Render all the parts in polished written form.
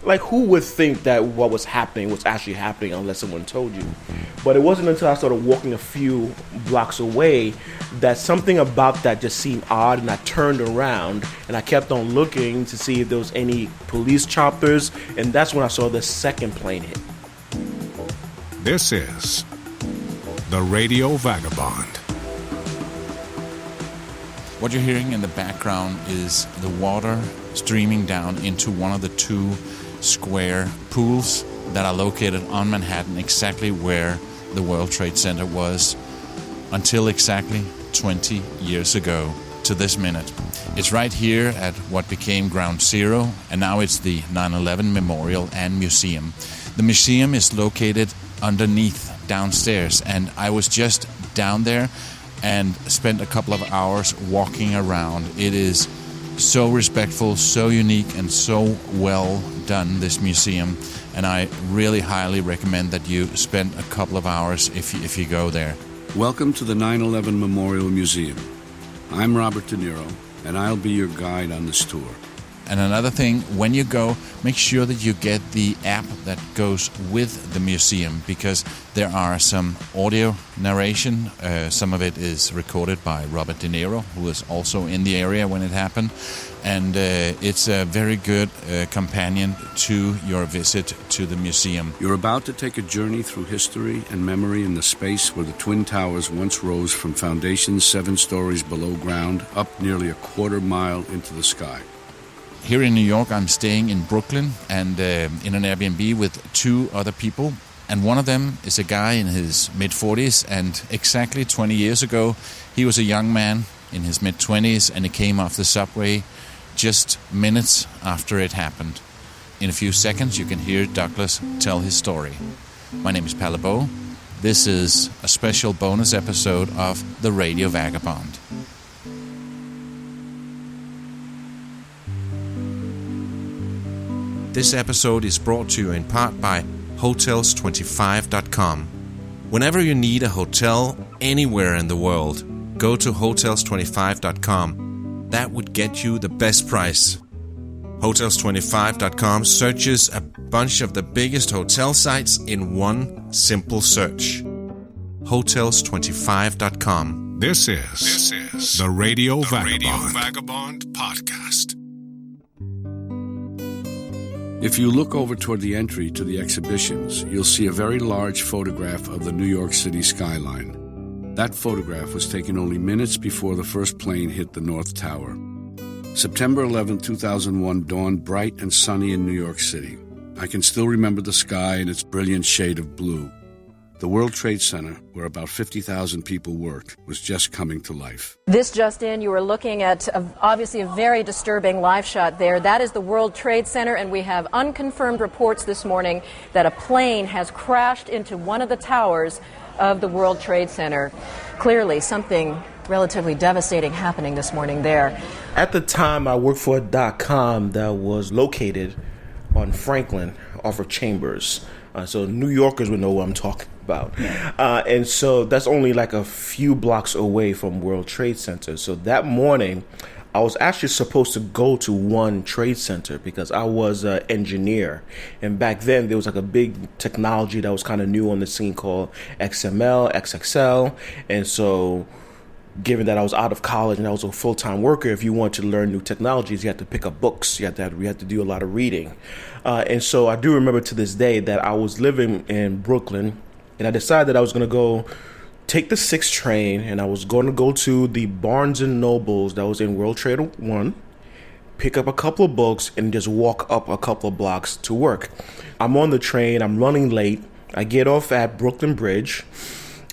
like, who would think that what was happening was actually happening unless someone told you? But it wasn't until I started walking a few blocks away that something about that just seemed odd, and I turned around and I kept on looking to see if there was any police choppers, and that's when I saw the second plane hit. This is the Radio Vagabond. What you're hearing in the background is the water streaming down into one of the two square pools that are located on Manhattan, exactly where the World Trade Center was until exactly 20 years ago to this minute. It's right here at what became Ground Zero, and now it's the 9/11 Memorial and Museum. The museum is located underneath downstairs, and I was just down there and spent a couple of hours walking around. It is so respectful, so unique, and so well done, this museum, and I really highly recommend that you spend a couple of hours if you go there. Welcome to the 9/11 Memorial Museum. I'm Robert De Niro, and I'll be your guide on this tour. And another thing, when you go, make sure that you get the app that goes with the museum, because there are some audio narration. Some of it is recorded by Robert De Niro, who was also in the area when it happened. And it's a very good companion to your visit to the museum. You're about to take a journey through history and memory in the space where the Twin Towers once rose from foundations 7 stories below ground, up nearly a quarter mile into the sky. Here in New York, I'm staying in Brooklyn and in an Airbnb with 2 other people. And one of them is a guy in his mid-40s. And exactly 20 years ago, he was a young man in his mid-20s, and he came off the subway just minutes after it happened. In a few seconds, you can hear Douglas tell his story. My name is Palabo. This is a special bonus episode of the Radio Vagabond. This episode is brought to you in part by Hotels25.com. Whenever you need a hotel anywhere in the world, go to Hotels25.com. That would get you the best price. Hotels25.com searches a bunch of the biggest hotel sites in one simple search. Hotels25.com. This is the Radio Vagabond podcast. If you look over toward the entry to the exhibitions, you'll see a very large photograph of the New York City skyline. That photograph was taken only minutes before the first plane hit the North Tower. September 11, 2001 dawned bright and sunny in New York City. I can still remember the sky in its brilliant shade of blue. The World Trade Center, where about 50,000 people worked, was just coming to life. This just in, you are looking at obviously a very disturbing live shot there. That is the World Trade Center, and we have unconfirmed reports this morning that a plane has crashed into one of the towers of the World Trade Center. Clearly, something relatively devastating happening this morning there. At the time, I worked for a .com that was located on Franklin off of Chambers. So New Yorkers would know what I'm talking about. And so that's only like a few blocks away from World Trade Center. So that morning, I was actually supposed to go to One Trade Center because I was an engineer. And back then, there was like a big technology that was kind of new on the scene called XML, XXL. And so given that I was out of college and I was a full-time worker, if you wanted to learn new technologies, you had to pick up books. We had to do a lot of reading. And so I do remember to this day that I was living in Brooklyn, and I decided that I was going to go take the 6 train, and I was going to go to the Barnes & Nobles that was in World Trade 1, pick up a couple of books, and just walk up a couple of blocks to work. I'm on the train. I'm running late. I get off at Brooklyn Bridge.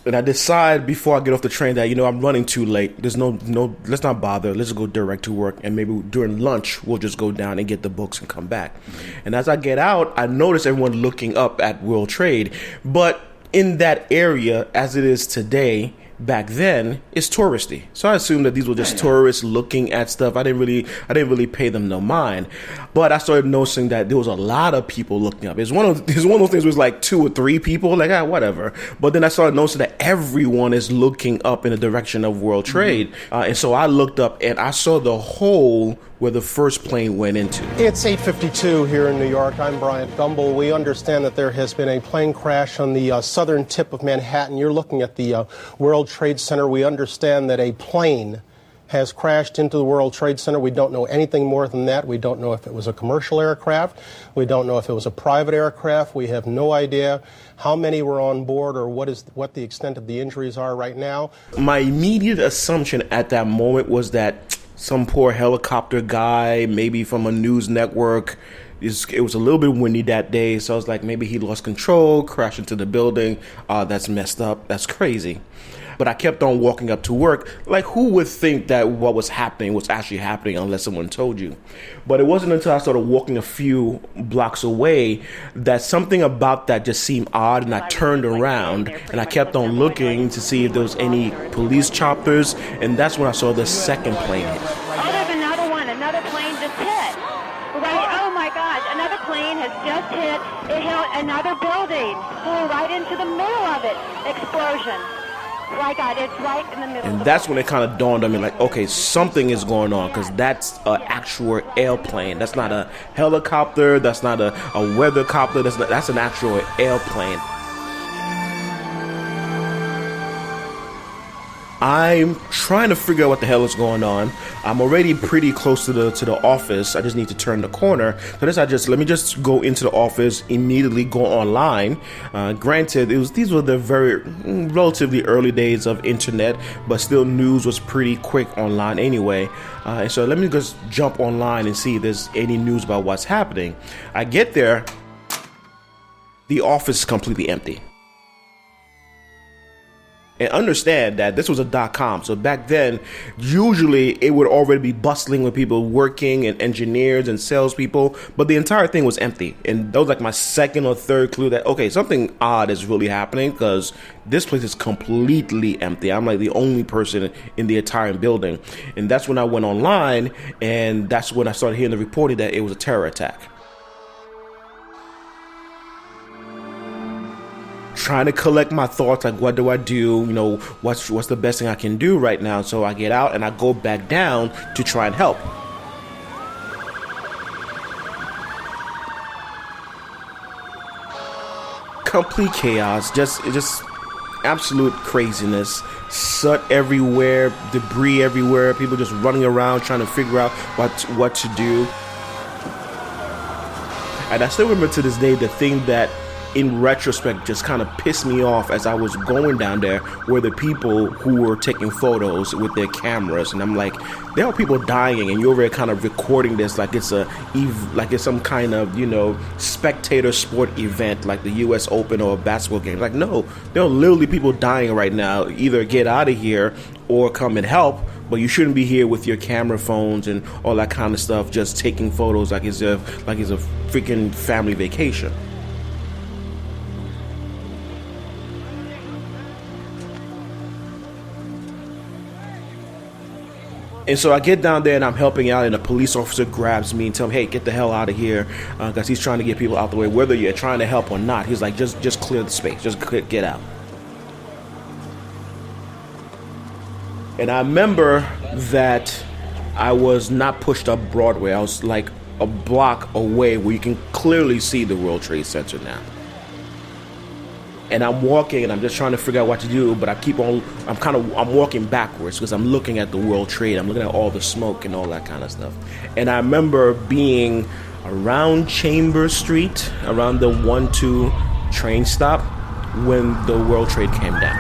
And I decide before I get off the train that, I'm running too late. There's no, let's not bother. Let's go direct to work. And maybe during lunch, we'll just go down and get the books and come back. And as I get out, I notice everyone looking up at World Trade. But in that area, as it is today, back then, it's touristy. So I assumed that these were just tourists looking at stuff. I didn't really pay them no mind. But I started noticing that there was a lot of people looking up. It's one of those things where it was like 2 or 3 people, like, whatever. But then I started noticing that everyone is looking up in the direction of World Trade. And so I looked up and I saw the whole where the first plane went into. It's 8:52 here in New York. I'm Bryant Gumbel. We understand that there has been a plane crash on the southern tip of Manhattan. You're looking at the World Trade Center. We understand that a plane has crashed into the World Trade Center. We don't know anything more than that. We don't know if it was a commercial aircraft. We don't know if it was a private aircraft. We have no idea how many were on board or what the extent of the injuries are right now. My immediate assumption at that moment was that some poor helicopter guy, maybe from a news network, it was a little bit windy that day, so I was like, maybe he lost control, crashed into the building. That's messed up. That's crazy. But I kept on walking up to work. Like, who would think that what was happening was actually happening unless someone told you? But it wasn't until I started walking a few blocks away that something about that just seemed odd, and I turned around and I kept on looking to see if there was any police choppers, and that's when I saw the second plane hit. Oh, there's another one. Another plane just hit. Right, oh my gosh, another plane has just hit. It hit another building. Flew right into the middle of it. Explosion. My God, it's right in the middle. And that's when it kind of dawned on me, like, okay, something is going on, because that's an actual airplane. That's not a helicopter. That's not a weathercopter. That's an actual airplane. I'm trying to figure out what the hell is going on. I'm already pretty close to the office. I just need to turn the corner. So let me just go into the office, immediately go online. Granted, these were the very relatively early days of internet, but still news was pretty quick online anyway. And so let me just jump online and see if there's any news about what's happening. I get there, the office is completely empty. And understand that this was a .com, so back then, usually it would already be bustling with people working and engineers and salespeople, but the entire thing was empty. And that was like my second or third clue that, okay, something odd is really happening, because this place is completely empty. I'm like the only person in the entire building. And that's when I went online, and that's when I started hearing the reporting that it was a terror attack. Trying to collect my thoughts, like, what do I do? What's the best thing I can do right now? So I get out and I go back down to try and help. Complete chaos, just absolute craziness. Soot everywhere, debris everywhere, people just running around trying to figure out what to do. And I still remember to this day the thing that in retrospect just kind of pissed me off as I was going down there were the people who were taking photos with their cameras. And I'm like, there are people dying and you're over there kind of recording this like it's some kind of, spectator sport event like the US Open or a basketball game. Like, no, there are literally people dying right now. Either get out of here or come and help, but you shouldn't be here with your camera phones and all that kind of stuff just taking photos like it's a freaking family vacation. And so I get down there and I'm helping out, and a police officer grabs me and tells me, hey, get the hell out of here, because he's trying to get people out the way, whether you're trying to help or not. He's like, just clear the space, just get out. And I remember that I was not pushed up Broadway. I was like a block away where you can clearly see the World Trade Center now. And I'm walking and I'm just trying to figure out what to do, but I'm walking backwards because I'm looking at the World Trade. I'm looking at all the smoke and all that kind of stuff. And I remember being around Chambers Street, around the 1-2 train stop, when the World Trade came down.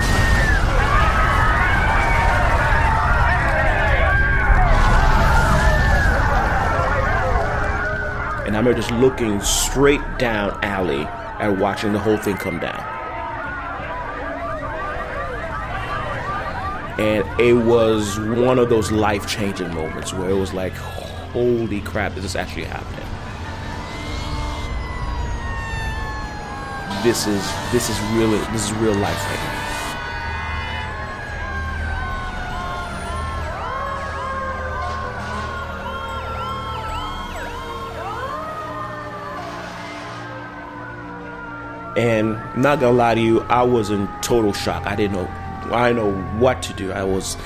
And I remember just looking straight down alley and watching the whole thing come down. And it was one of those life-changing moments where it was like, holy crap, this is actually happening. This is real life right now. And I'm not gonna lie to you, I was in total shock. I didn't know what to do. I was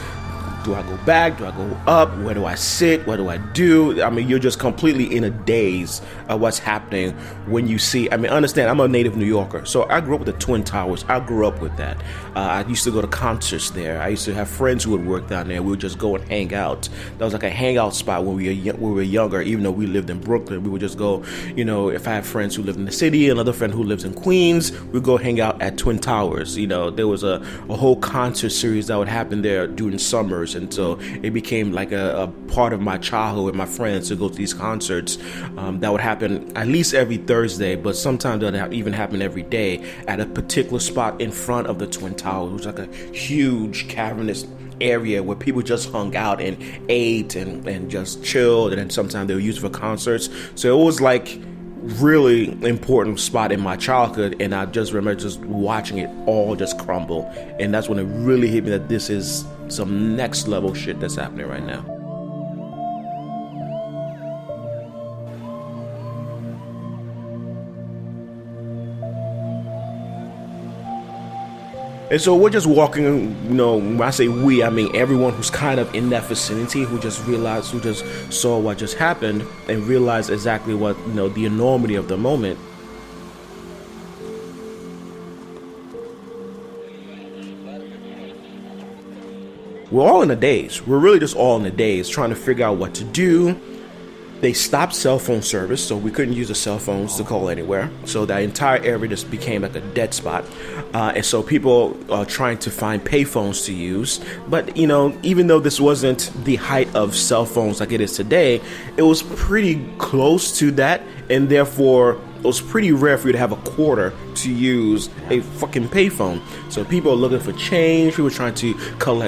Do I go back? Do I go up? Where do I sit? What do I do? I mean, you're just completely in a daze of what's happening when you see. I mean, understand, I'm a native New Yorker, so I grew up with the Twin Towers. I grew up with that. I used to go to concerts there. I used to have friends who would work down there. We would just go and hang out. That was like a hangout spot when we were younger. Even though we lived in Brooklyn, we would just go. You know, if I had friends who lived in the city, another friend who lives in Queens, we'd go hang out at Twin Towers. You know, there was a whole concert series that would happen there during summers, and so it became like a part of my childhood with my friends to go to these concerts that would happen at least every Thursday, but sometimes that would even happen every day at a particular spot in front of the Twin Towers, which was like a huge cavernous area where people just hung out and ate and just chilled, and then sometimes they were used for concerts. So it was like really important spot in my childhood, and I just remember just watching it all just crumble, and that's when it really hit me that this is some next level shit that's happening right now. And so we're just walking, you know, when I say we, I mean everyone who's kind of in that vicinity, who just saw what just happened and realized exactly what, you know, the enormity of the moment. We're all in a daze. We're really just all in a daze, trying to figure out what to do. They stopped cell phone service, so we couldn't use the cell phones to call anywhere. So that entire area just became like a dead spot. And so people are trying to find payphones to use. But, you know, even though this wasn't the height of cell phones like it is today, it was pretty close to that. And therefore, it was pretty rare for you to have a quarter to use a fucking payphone. So people are looking for change. People are trying to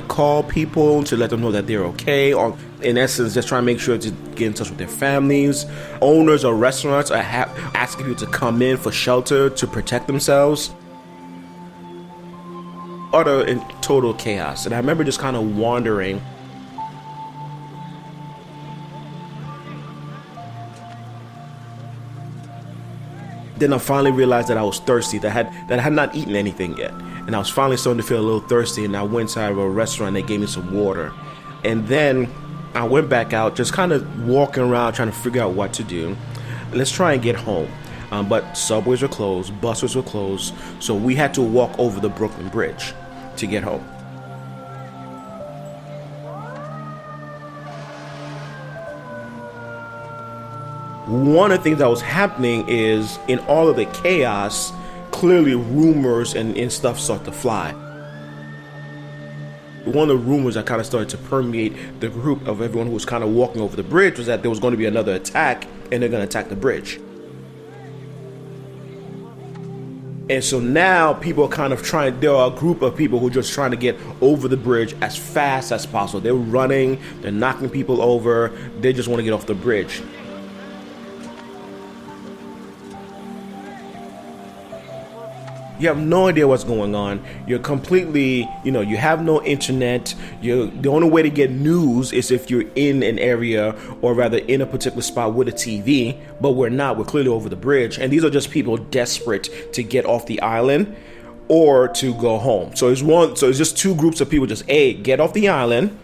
call people to let them know that they're okay, or in essence, just trying to make sure to get in touch with their families. Owners of restaurants are asking people to come in for shelter to protect themselves. Utter and total chaos. And I remember just kind of wandering. Then I finally realized that I was thirsty, that I had not eaten anything yet. And I was finally starting to feel a little thirsty, and I went inside of a restaurant. They gave me some water. And then I went back out, just kind of walking around, trying to figure out what to do. Let's try and get home. But subways were closed, buses were closed, so we had to walk over the Brooklyn Bridge to get home. One of the things that was happening is, in all of the chaos, clearly rumors and stuff start to fly. One of the rumors that kind of started to permeate the group of everyone who was kind of walking over the bridge was that there was going to be another attack, and they're going to attack the bridge. And so now people are kind of there are a group of people who are just trying to get over the bridge as fast as possible. They're running, they're knocking people over, they just want to get off the bridge. You have no idea what's going on. You're completely, you have no internet. The only way to get news is if you're in an area, or rather in a particular spot with a TV, but we're not. We're clearly over the bridge. And these are just people desperate to get off the island or to go home. So it's just two groups of people, just get off the island,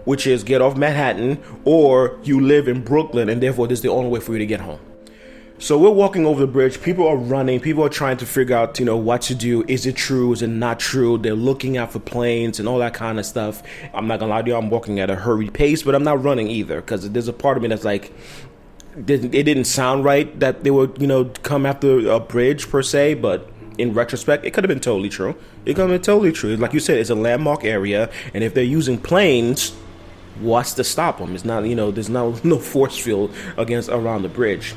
which is get off Manhattan, or you live in Brooklyn and therefore this is the only way for you to get home. So we're walking over the bridge. People are running. People are trying to figure out, what to do. Is it true? Is it not true? They're looking out for planes and all that kind of stuff. I'm not gonna lie to you. I'm walking at a hurried pace, but I'm not running either, because there's a part of me that's like, it didn't sound right that they would, come after a bridge per se, but in retrospect, it could have been totally true. It could have been totally true. Like you said, it's a landmark area, and if they're using planes, what's to stop them? It's not, there's no force field around the bridge.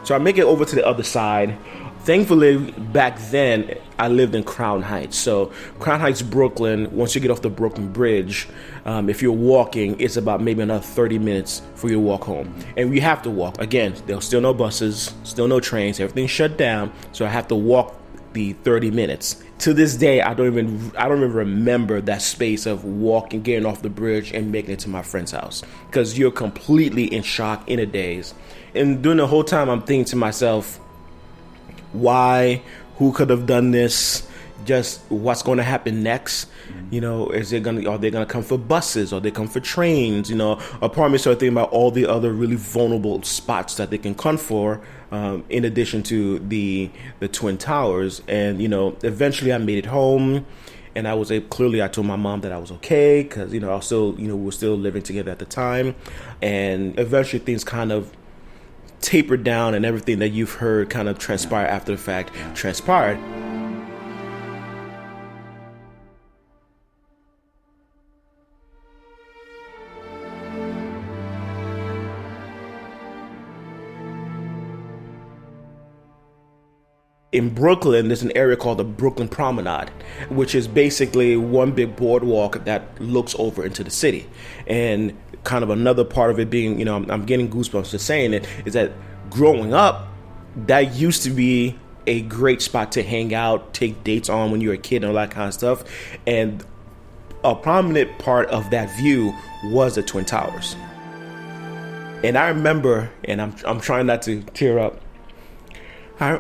So I make it over to the other side. Thankfully, back then, I lived in Crown Heights. So Crown Heights, Brooklyn, once you get off the Brooklyn Bridge, if you're walking, it's about maybe another 30 minutes for you to walk home. And you have to walk. Again, there's still no buses, still no trains, everything's shut down. So I have to walk the 30 minutes. To this day, I don't even remember that space of walking, getting off the bridge and making it to my friend's house, because you're completely in shock, in a daze. And during the whole time, I'm thinking to myself, why, who could have done this, just what's going to happen next. You know, are they gonna come for buses, or they come for trains? You know, a part of me started thinking about all the other really vulnerable spots that they can come for, in addition to the Twin Towers. And, you know, eventually I made it home, and I told my mom that I was okay, because, you know, we were still living together at the time. And eventually things kind of tapered down, and everything that you've heard kind of transpired after the fact transpired. In Brooklyn, there's an area called the Brooklyn Promenade, which is basically one big boardwalk that looks over into the city. And kind of another part of it being, you know, I'm getting goosebumps just saying it, is that growing up, that used to be a great spot to hang out, take dates on when you were a kid and all that kind of stuff. And a prominent part of that view was the Twin Towers. And I remember, and I'm trying not to tear up, I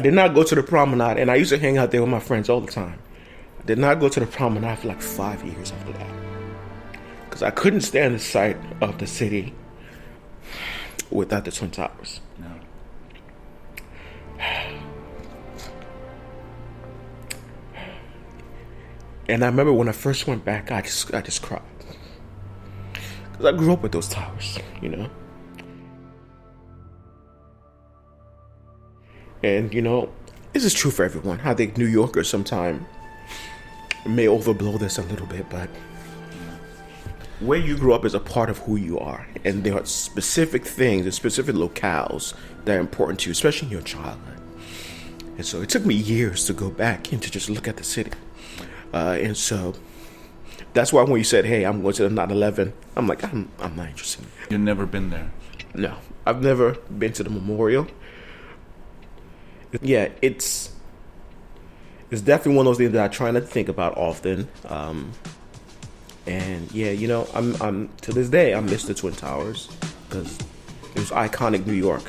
did not go to the promenade, and I used to hang out there with my friends all the time. I did not go to the promenade for like 5 years after that, because I couldn't stand the sight of the city without the Twin Towers. No. And I remember when I first went back, I just cried, because I grew up with those towers, you know. And, you know, this is true for everyone. I think New Yorkers sometimes may overblow this a little bit, but where you grew up is a part of who you are. And there are specific things and specific locales that are important to you, especially in your childhood. And so it took me years to go back and to just look at the city. And so that's why when you said, hey, I'm going to the 9/11, I'm like, I'm not interested. You've never been there? No, I've never been to the memorial. Yeah, it's definitely one of those things that I try not to think about often. And yeah, you know, I'm to this day I miss the Twin Towers, because it was iconic New York.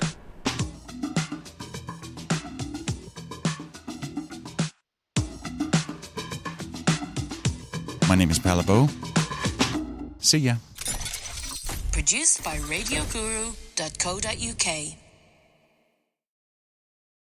My name is Palabo. See ya. Produced by RadioGuru.co.uk.